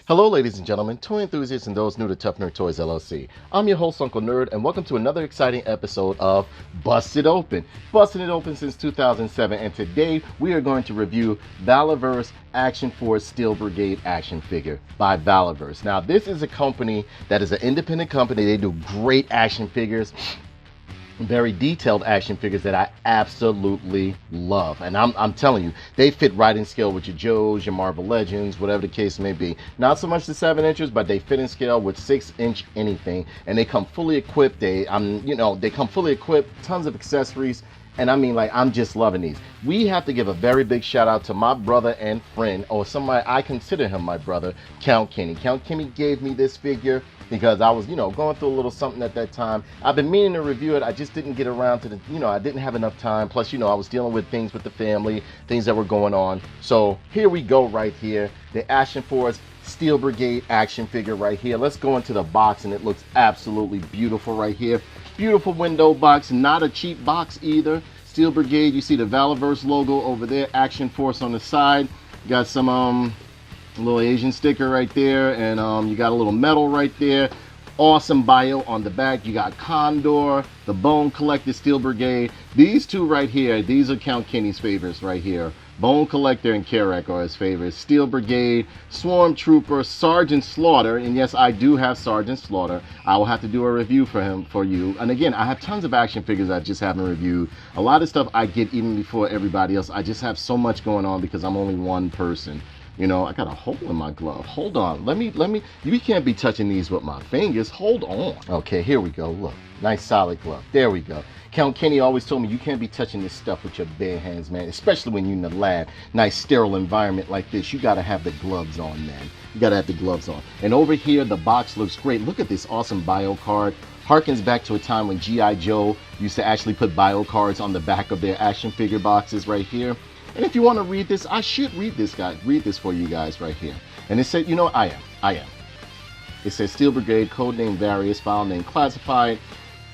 Hello, ladies and gentlemen, toy enthusiasts and those new to Tough Nerd Toys LLC. I'm your host, Uncle Nerd, and welcome to another exciting episode of Busted Open. Busted it open since 2007, and today we are going to review Valaverse Action Force Steel Brigade action figure by Valaverse. Now, this is a company that is an independent company. They do great action figures. Very detailed action figures that I absolutely love, and I'm telling you, they fit right in scale with your Joes, your Marvel Legends, whatever the case may be. Not so much the 7 inches, but they fit in scale with 6-inch anything, and they come fully equipped. They come fully equipped, tons of accessories. And I mean, like, I'm just loving these. We have to give a very big shout out to my brother and friend, or somebody I consider him my brother, Count Kenny. Count Kenny gave me this figure because I was, going through a little something at that time. I've been meaning to review it. I just didn't get around to I didn't have enough time. Plus, I was dealing with things with the family, things that were going on. So here we go right here. The Action Force Steel Brigade action figure right here. Let's go into the box, and it looks absolutely beautiful right here. Beautiful window box, not a cheap box either. Steel Brigade, you see the Valaverse logo over there, Action Force on the side. You got some little Asian sticker right there, and you got a little medal right there. Awesome bio on the back. You got Condor, the Bone Collector, Steel Brigade. These two right here, these are Count Kenny's favorites right here. Bone Collector and Karak are his favorites. Steel Brigade, Swarm Trooper, Sergeant Slaughter, and yes, I do have Sergeant Slaughter. I will have to do a review for you. And again, I have tons of action figures I just haven't reviewed. A lot of stuff I get even before everybody else. I just have so much going on because I'm only one person. I got a hole in my glove. Hold on. Let me. You can't be touching these with my fingers. Hold on. Okay, here we go. Look. Nice solid glove. There we go. Count Kenny always told me you can't be touching this stuff with your bare hands, man. Especially when you're in the lab. Nice sterile environment like this. You got to have the gloves on, man. You got to have the gloves on. And over here, the box looks great. Look at this awesome bio card. Harkens back to a time when G.I. Joe used to actually put bio cards on the back of their action figure boxes right here. And if you want to read this, I should read this for you guys right here. And it said, I am. It says Steel Brigade, codename Various, file name classified,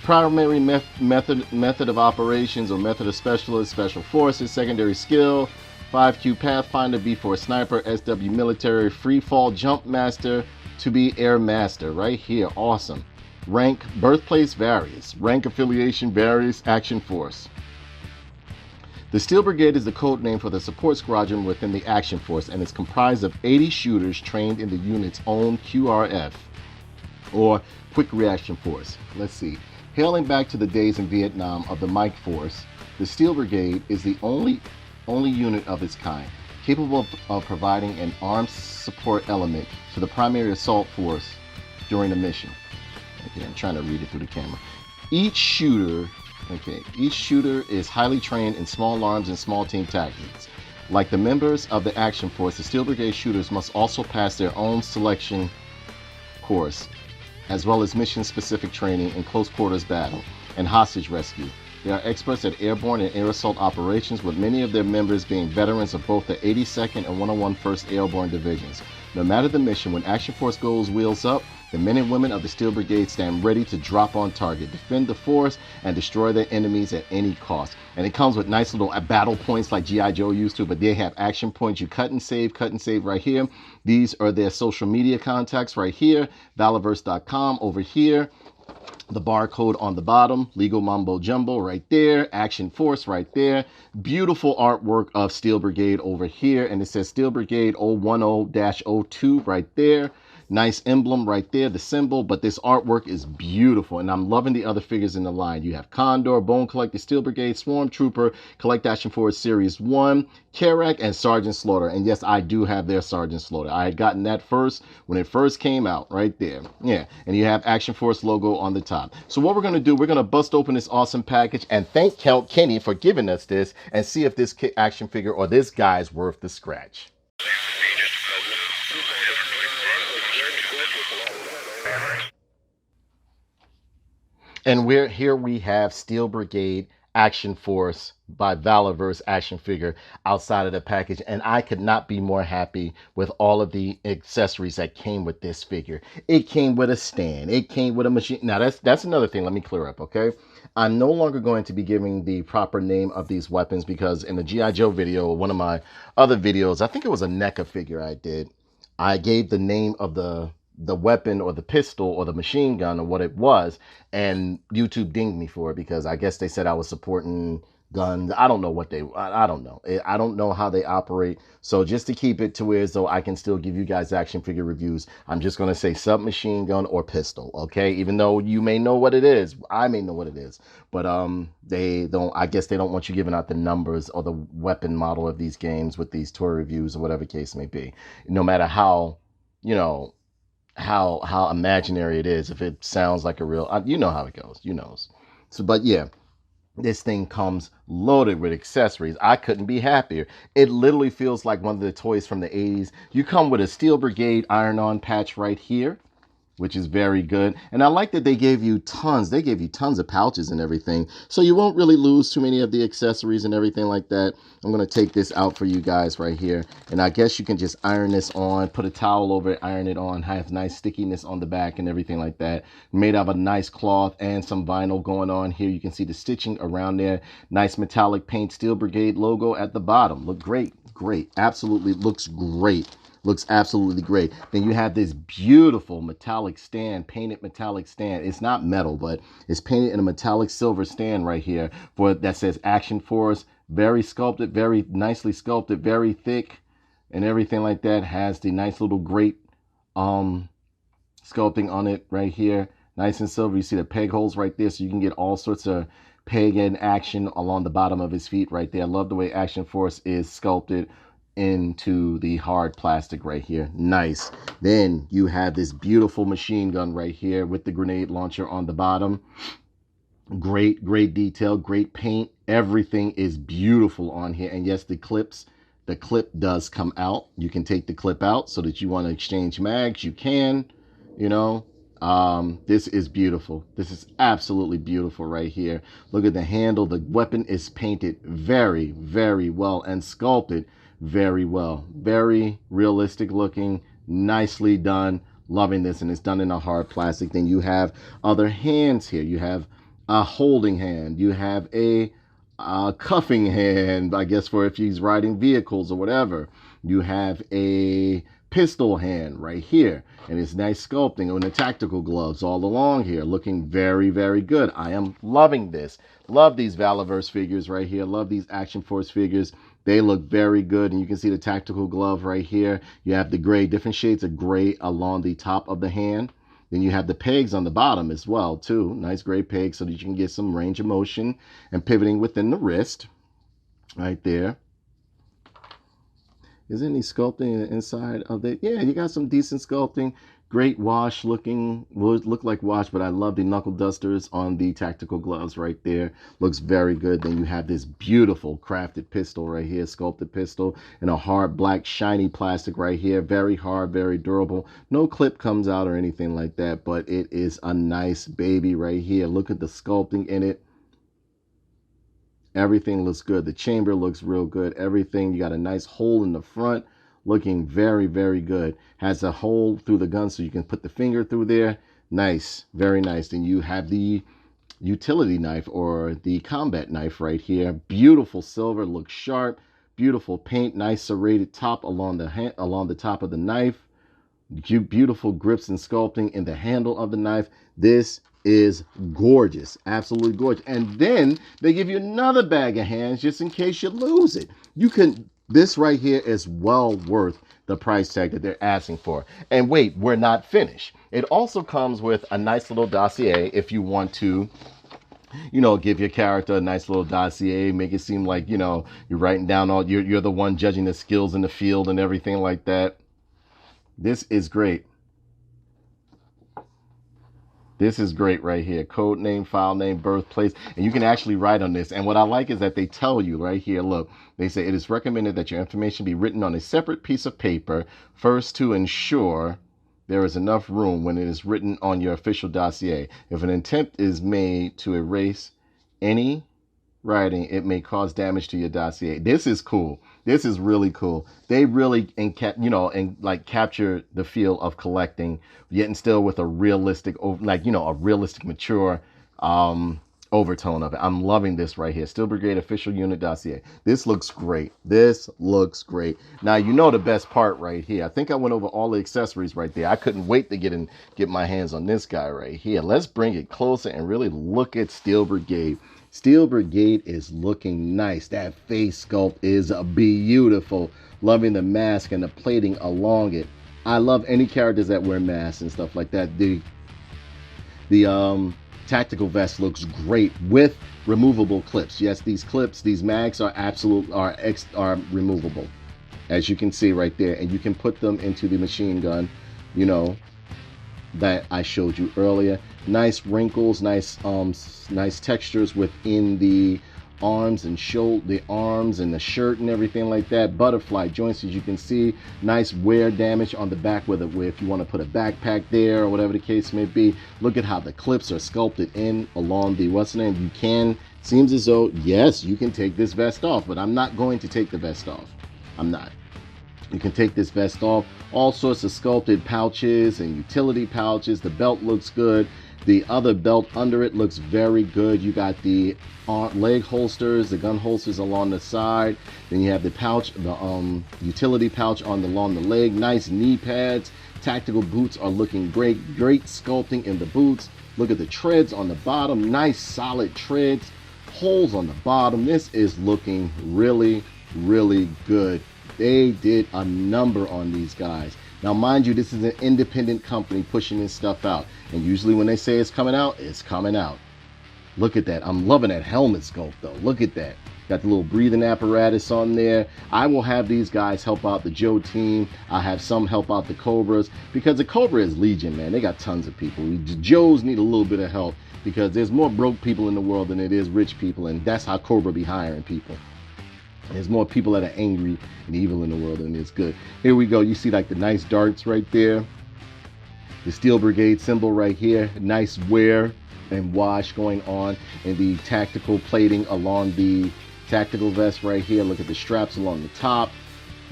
primary method of operations or method of special forces, secondary skill, 5Q Pathfinder, B4 Sniper, SW Military, Free Fall Jump Master, to be Air Master, right here, awesome. Rank, birthplace Various, rank affiliation Various, Action Force. The Steel Brigade is the code name for the support squadron within the Action Force and is comprised of 80 shooters trained in the unit's own QRF, or Quick Reaction Force. Let's see. Hailing back to the days in Vietnam of the Mike Force, the Steel Brigade is the only unit of its kind, capable of providing an armed support element to the primary assault force during a mission. Okay, I'm trying to read it through the camera. Each shooter is highly trained in small arms and small team tactics. Like the members of the Action Force, the Steel Brigade shooters must also pass their own selection course, as well as mission-specific training in close quarters battle and hostage rescue. They are experts at airborne and air assault operations, with many of their members being veterans of both the 82nd and 101 1st Airborne Divisions. No matter the mission, when Action Force goes wheels up, the men and women of the Steel Brigade stand ready to drop on target, defend the force, and destroy their enemies at any cost. And it comes with nice little battle points like G.I. Joe used to, but they have action points. You cut and save right here. These are their social media contacts right here. Valaverse.com over here. The barcode on the bottom, Legal Mumbo Jumbo right there, Action Force right there. Beautiful artwork of Steel Brigade over here, and it says Steel Brigade 010-02 right there. Nice emblem right there, the symbol, but this artwork is beautiful, and I'm loving the other figures in the line. You have Condor, Bone Collector, Steel Brigade, Swarm Trooper, Collect Action Force Series 1, Karak, and Sergeant Slaughter. And yes, I do have their Sergeant Slaughter. I had gotten that first when it first came out, right there. Yeah, and you have Action Force logo on the top. So what we're going to do, we're going to bust open this awesome package and thank Count Kenny for giving us this and see if this action figure or this guy's worth the scratch. And we have Steel Brigade Action Force by Valaverse action figure outside of the package, and I could not be more happy with all of the accessories that came with this figure. It came with a stand, it came with a machine. Now that's another thing. Let me clear up, okay? I'm no longer going to be giving the proper name of these weapons because in the G.I. Joe video, one of my other videos, I think it was a NECA figure I did, I gave the name of the weapon or the pistol or the machine gun or what it was, and YouTube dinged me for it because I guess they said I was supporting guns. I don't know what I don't know. I don't know how they operate. So just to keep it to where so I can still give you guys action figure reviews, I'm just going to say submachine gun or pistol, okay? Even though you may know what it is, I may know what it is, but they don't, I guess they don't want you giving out the numbers or the weapon model of these games with these toy reviews or whatever case may be. No matter how, you know, how imaginary it is, if it sounds like a real, you know how it goes, you know. So but yeah, this thing comes loaded with accessories. I couldn't be happier. It literally feels like one of the toys from the 80s. You come with a Steel Brigade iron-on patch right here, which is very good. And I like that they gave you tons of pouches and everything, so you won't really lose too many of the accessories and everything like that. I'm going to take this out for you guys right here, and I guess you can just iron this on, put a towel over it, iron it on, have nice stickiness on the back and everything like that. Made out of a nice cloth and some vinyl going on here. You can see the stitching around there. Nice metallic paint, Steel Brigade logo at the bottom. Look great, great, absolutely looks great. Looks absolutely great. Then you have this beautiful metallic stand, painted metallic stand. It's not metal, but it's painted in a metallic silver stand right here for that says Action Force. Very sculpted, very nicely sculpted, very thick and everything like that. Has the nice little grate sculpting on it right here. Nice and silver. You see the peg holes right there, so you can get all sorts of peg and action along the bottom of his feet right there. I love the way Action Force is sculpted into the hard plastic right here. Nice. Then you have this beautiful machine gun right here with the grenade launcher on the bottom. Great detail, great paint. Everything is beautiful on here. And yes, the clip does come out. You can take the clip out so that you want to exchange mags. You can, you know. This is beautiful. This is absolutely beautiful right here. Look at the handle. The weapon is painted very well and sculpted very well. Very realistic looking, nicely done. Loving this, and it's done in a hard plastic. Then you have other hands here. You have a holding hand. You have a cuffing hand, I guess, for if he's riding vehicles or whatever. You have a pistol hand right here, and it's nice sculpting on the tactical gloves all along here, looking very good. I am loving this. Love these Valaverse figures right here. Love these Action Force figures. They look very good, and you can see the tactical glove right here. You have the gray, different shades of gray along the top of the hand. Then you have the pegs on the bottom as well too. Nice gray pegs so that you can get some range of motion and pivoting within the wrist right there. Is there any sculpting inside of it? Yeah, you got some decent sculpting. Great wash looking, look like wash, but I love the knuckle dusters on the tactical gloves right there. Looks very good. Then you have this beautiful crafted pistol right here, sculpted pistol in a hard black shiny plastic right here. Very hard, very durable. No clip comes out or anything like that, but it is a nice baby right here. Look at the sculpting in it. Everything looks good. The chamber looks real good. Everything, you got a nice hole in the front, looking very good. Has a hole through the gun so you can put the finger through there. Nice, very nice. Then you have the utility knife or the combat knife right here. Beautiful silver, looks sharp. Beautiful paint, nice serrated top along the top of the knife. Beautiful grips and sculpting in the handle of the knife. This is gorgeous, absolutely gorgeous. And then they give you another bag of hands just in case you lose it. This right here is well worth the price tag that they're asking for. And wait, we're not finished. It also comes with a nice little dossier if you want to, you know, give your character a nice little dossier, make it seem like, you know, you're writing down all, you're the one judging the skills in the field and everything like that. This is great. This is great right here. Code name, file name, birthplace, and you can actually write on this. And what I like is that they tell you right here, look, they say it is recommended that your information be written on a separate piece of paper first to ensure there is enough room when it is written on your official dossier. If an attempt is made to erase any writing, it may cause damage to your dossier. This is cool. This is really cool. They really and like capture the feel of collecting, yet and still with a realistic, a realistic, mature overtone of it. I'm loving this right here. Steel Brigade official unit dossier. This looks great. This looks great. Now you know the best part right here. I think I went over all the accessories right there. I couldn't wait to get my hands on this guy right here. Let's bring it closer and really look at Steel Brigade. Steel Brigade is looking nice. That face sculpt is beautiful. Loving the mask and the plating along it. I love any characters that wear masks and stuff like that. The tactical vest looks great with removable clips. Yes, these clips, these mags are removable, as you can see right there, and you can put them into the machine gun, that I showed you earlier. Nice wrinkles, nice textures within the arms and the arms and the shirt and everything like that. Butterfly joints, as you can see. Nice wear damage on the back where if you want to put a backpack there or whatever the case may be. Look at how the clips are sculpted in along the seems as though, yes, you can take this vest off, but I'm not going to take the vest off. I'm not. You can take this vest off. All sorts of sculpted pouches and utility pouches. The belt looks good. The other belt under it looks very good. You got the leg holsters, the gun holsters along the side. Then you have the pouch, the utility pouch along the leg. Nice knee pads. Tactical boots are looking great. Great sculpting in the boots. Look at the treads on the bottom. Nice solid treads. Holes on the bottom. This is looking really, really good. They did a number on these guys. Now, mind you, this is an independent company pushing this stuff out. And usually when they say it's coming out, it's coming out. Look at that. I'm loving that helmet sculpt, though. Look at that. Got the little breathing apparatus on there. I will have these guys help out the Joe team. I have some help out the Cobras, because the Cobra is legion, man. They got tons of people. The Joes need a little bit of help, because there's more broke people in the world than it is rich people. And that's how Cobra be hiring people. There's more people that are angry and evil in the world than is good. Here we go. You see like the nice darts right there. The Steel Brigade symbol right here. Nice wear and wash going on. And the tactical plating along the tactical vest right here. Look at the straps along the top.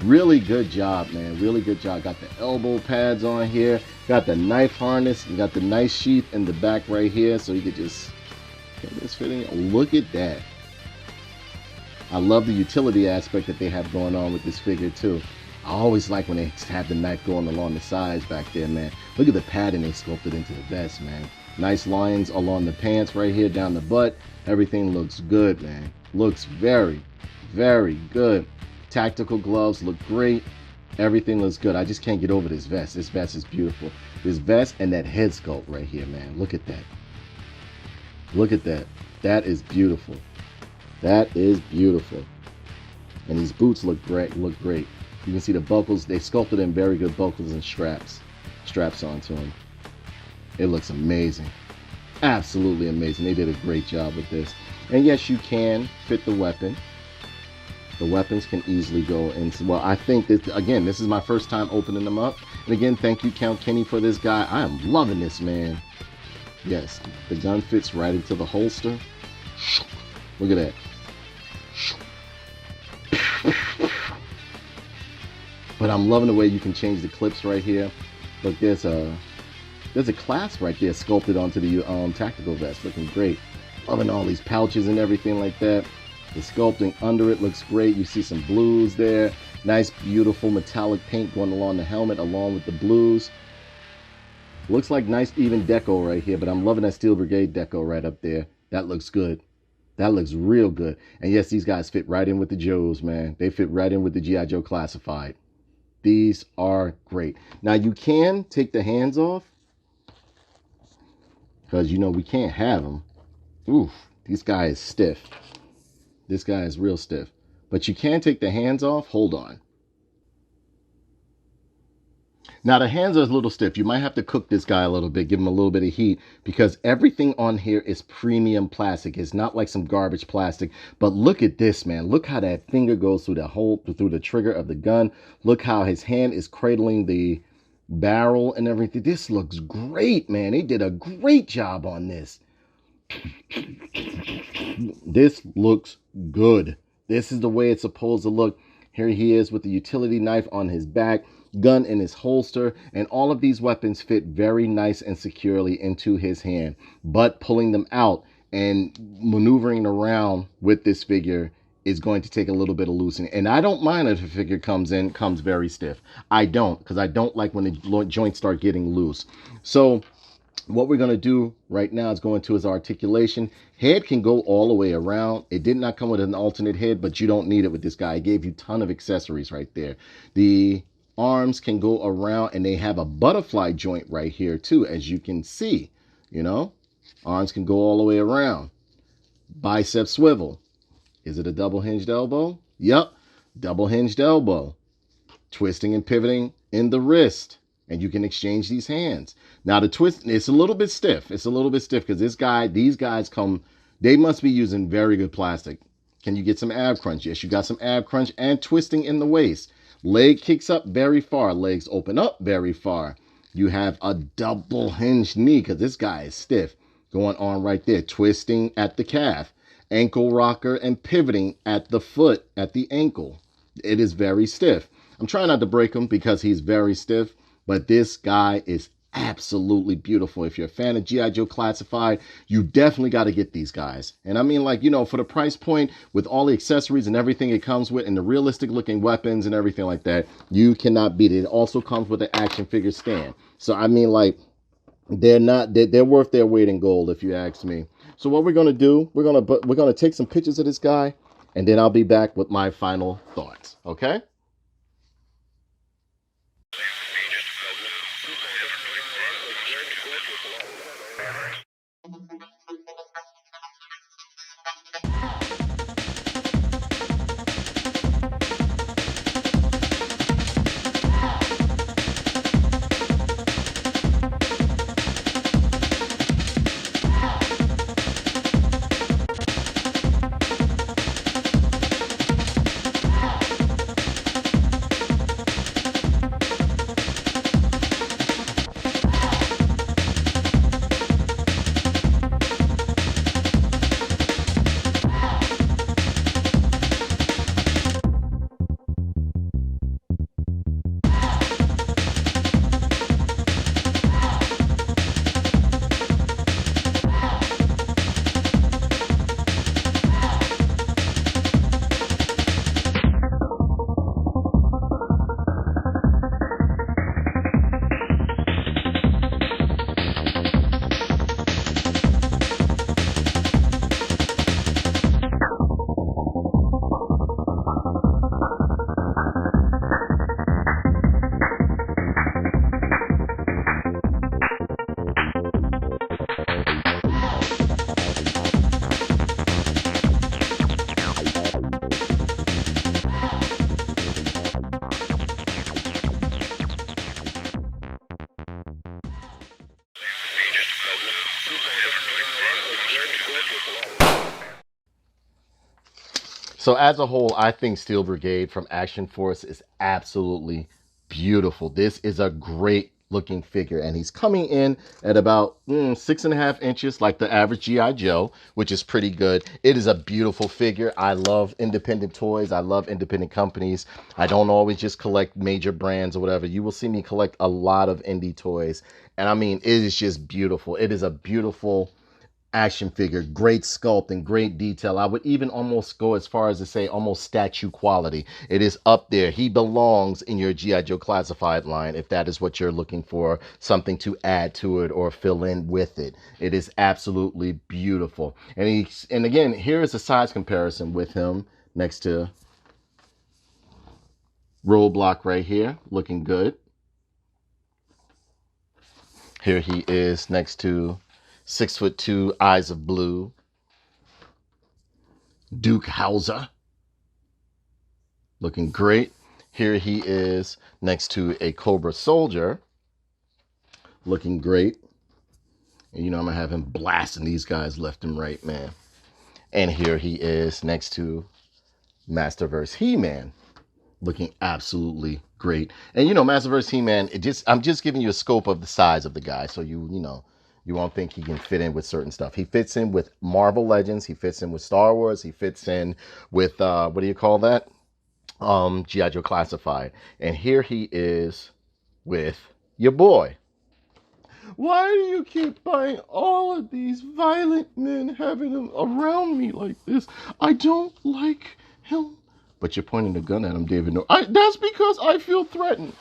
Really good job, man. Really good job. Got the elbow pads on here. Got the knife harness. You got the nice sheath in the back right here. So you could just get this fitting. Look at that. I love the utility aspect that they have going on with this figure too. I always like when they have the knife going along the sides back there, man. Look at the padding they sculpted into the vest, man. Nice lines along the pants right here, down the butt. Everything looks good, man. Looks very, very good. Tactical gloves look great. Everything looks good. I just can't get over this vest. This vest is beautiful. This vest and that head sculpt right here, man. Look at that. Look at that. That is beautiful. That is beautiful. And these boots look great. You can see the buckles. They sculpted in very good buckles and straps onto them. It looks amazing. Absolutely amazing. They did a great job with this. And yes, you can fit the weapon. The weapons can easily go into, well, I think that, again, this is my first time opening them up. And again, thank you, Count Kenny, for this guy. I am loving this, man. Yes, the gun fits right into the holster. Look at that. But I'm loving the way you can change the clips right here. Look, there's a clasp right there sculpted onto the tactical vest. Looking great. Loving all these pouches and everything like that. The sculpting under it looks great. You see some blues there. Nice, beautiful metallic paint going along the helmet along with the blues. Looks like nice even deco right here, but I'm loving that Steel Brigade deco right up there. That looks good. That looks real good. And yes, these guys fit right in with the Joes, man. They fit right in with the G.I. Joe Classified. These are great. Now, you can take the hands off, because, we can't have them. Oof, this guy is stiff. This guy is real stiff. But you can take the hands off. Hold on. Now, the hands are a little stiff. You might have to cook this guy a little bit, give him a little bit of heat, because everything on here is premium plastic. It's not like some garbage plastic. But look at this, man. Look how that finger goes through the hole, through the trigger of the gun. Look how his hand is cradling the barrel and everything. This looks great, man. They did a great job on this. This looks good. This is the way it's supposed to look. Here he is with the utility knife on his back, gun in his holster, and all of these weapons fit very nice and securely into his hand. But pulling them out and maneuvering around with this figure is going to take a little bit of loosening. And I don't mind if a figure comes very stiff. I don't, because I don't like when the joints start getting loose. So what we're going to do right now is go into his articulation. Head can go all the way around. It did not come with an alternate head, but you don't need it with this guy. I gave you a ton of accessories right there. The arms can go around, and they have a butterfly joint right here too, as you can see. You know, arms can go all the way around. Bicep swivel. Is it a double hinged elbow? Yep, double hinged elbow. Twisting and pivoting in the wrist, and you can exchange these hands. Now the twist, it's a little bit stiff. It's a little bit stiff because these guys come, they must be using very good plastic. Can you get some ab crunch? Yes, you got some ab crunch and twisting in the waist. Leg kicks up very far. Legs open up very far. You have a double hinged knee because this guy is stiff going on right there. Twisting at the calf. Ankle rocker and pivoting at the foot, at the ankle. It is very stiff. I'm trying not to break him because he's very stiff, but this guy is absolutely beautiful. If you're a fan of G.I. Joe Classified, you definitely got to get these guys. And I mean, like, you know, for the price point, with all the accessories and everything it comes with, and the realistic looking weapons and everything like that, you cannot beat it. It also comes with an action figure stand. So, I mean, like, they're worth their weight in gold, if you ask me. So what we're going to do, we're going to take some pictures of this guy, and then I'll be back with my final thoughts. Okay? So as a whole, I think Steel Brigade from Action Force is absolutely beautiful. This is a great looking figure, and he's coming in at about 6.5 inches, like the average GI Joe, which is pretty good. It is a beautiful figure. I love independent toys. I love independent companies. I don't always just collect major brands or whatever. You will see me collect a lot of indie toys, and I mean, it is just beautiful. It is a beautiful action figure, great sculpt and great detail. I would even almost go as far as to say almost statue quality. It is up there. He belongs in your G.I. Joe Classified line if that is what you're looking for, something to add to it or fill in with it. It is absolutely beautiful. And again, here is a size comparison with him next to Roadblock right here, looking good. Here he is next to 6'2", Eyes of Blue, Duke Hauser, looking great. Here he is next to a Cobra Soldier, looking great. And you know I'm gonna have him blasting these guys left and right, man. And here he is next to Masterverse He-Man, looking absolutely great. And you know, Masterverse He-Man, I'm just giving you a scope of the size of the guy, so you you won't think he can fit in with certain stuff. He fits in with Marvel Legends. He fits in with Star Wars. He fits in with, what do you call that? G.I. Joe Classified. And here he is with your boy. Why do you keep buying all of these violent men, having them around me like this? I don't like him. But you're pointing the gun at him, David. No, that's because I feel threatened.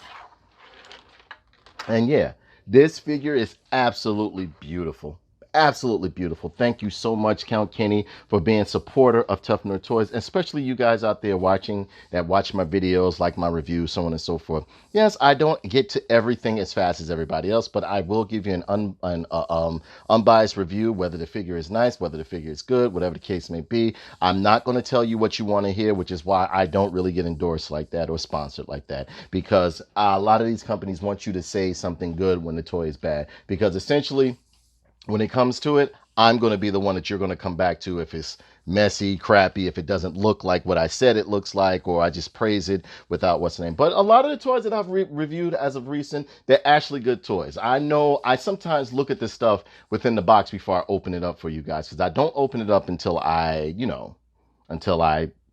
And yeah, this figure is absolutely beautiful. Absolutely beautiful. Thank you so much, Count Kenny, for being a supporter of Tough Nerd Toys, especially you guys out there watching that watch my videos, like my reviews, so on and so forth. Yes, I don't get to everything as fast as everybody else, but I will give you an unbiased review, whether the figure is nice, whether the figure is good, whatever the case may be. I'm not going to tell you what you want to hear, which is why I don't really get endorsed like that or sponsored like that, because a lot of these companies want you to say something good when the toy is bad, because essentially, when it comes to it, I'm going to be the one that you're going to come back to if it's messy, crappy, if it doesn't look like what I said it looks like, or I just praise it without what's the name. But a lot of the toys that I've reviewed as of recent, they're actually good toys. I know I sometimes look at this stuff within the box before I open it up for you guys, because I don't open it up until I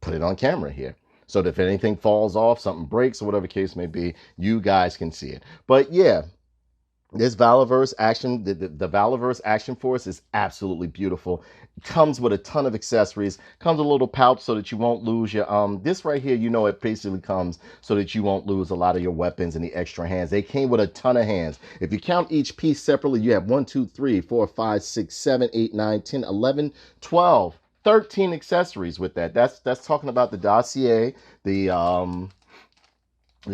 put it on camera here. So that if anything falls off, something breaks, or whatever the case may be, you guys can see it. But yeah, this Valaverse action, the Valaverse Action Force is absolutely beautiful. It comes with a ton of accessories. Comes with a little pouch so that you won't lose your this right here. You know, it basically comes so that you won't lose a lot of your weapons and the extra hands. They came with a ton of hands. If you count each piece separately, you have 1, 2, 3, 4, 5, 6, 7, 8, 9, 10, 11, 12, 13 accessories with that. That's talking about the dossier, the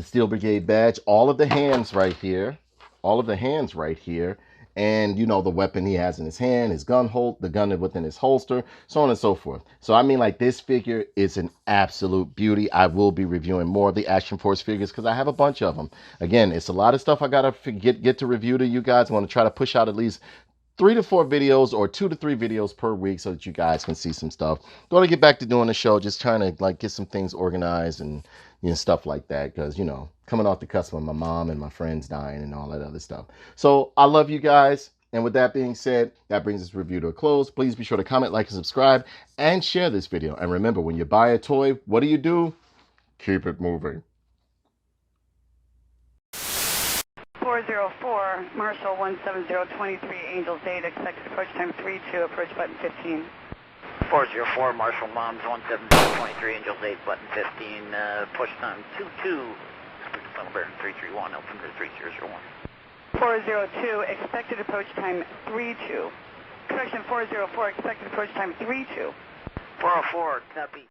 Steel Brigade badge, all of the hands right here. All of the hands right here, and you know, the weapon he has in his hand, his gun the gun within his holster, so on and so forth. So I mean, like, this figure is an absolute beauty. I will be reviewing more of the Action Force figures because I have a bunch of them. Again, it's a lot of stuff I gotta get to review to you guys. I want to try to push out at least 3 to 4 videos or 2 to 3 videos per week so that you guys can see some stuff. Going to get back to doing the show, just trying to like get some things organized and stuff like that, because coming off the cusp of my mom and my friends dying and all that other stuff. So I love you guys, and with that being said, that brings this review to a close. Please be sure to comment, like, and subscribe, and share this video. And remember, when you buy a toy, what do? Keep it moving. 404, Marshall 17023, Angels 8, expected approach time 32, approach button 15. 404, Marshall Moms 17023, Angels 8, button 15, push time 22, expected final bearing 331, altimeter 3001. 402, expected approach time 32. Correction, 404, expected approach time 32. 404, copy.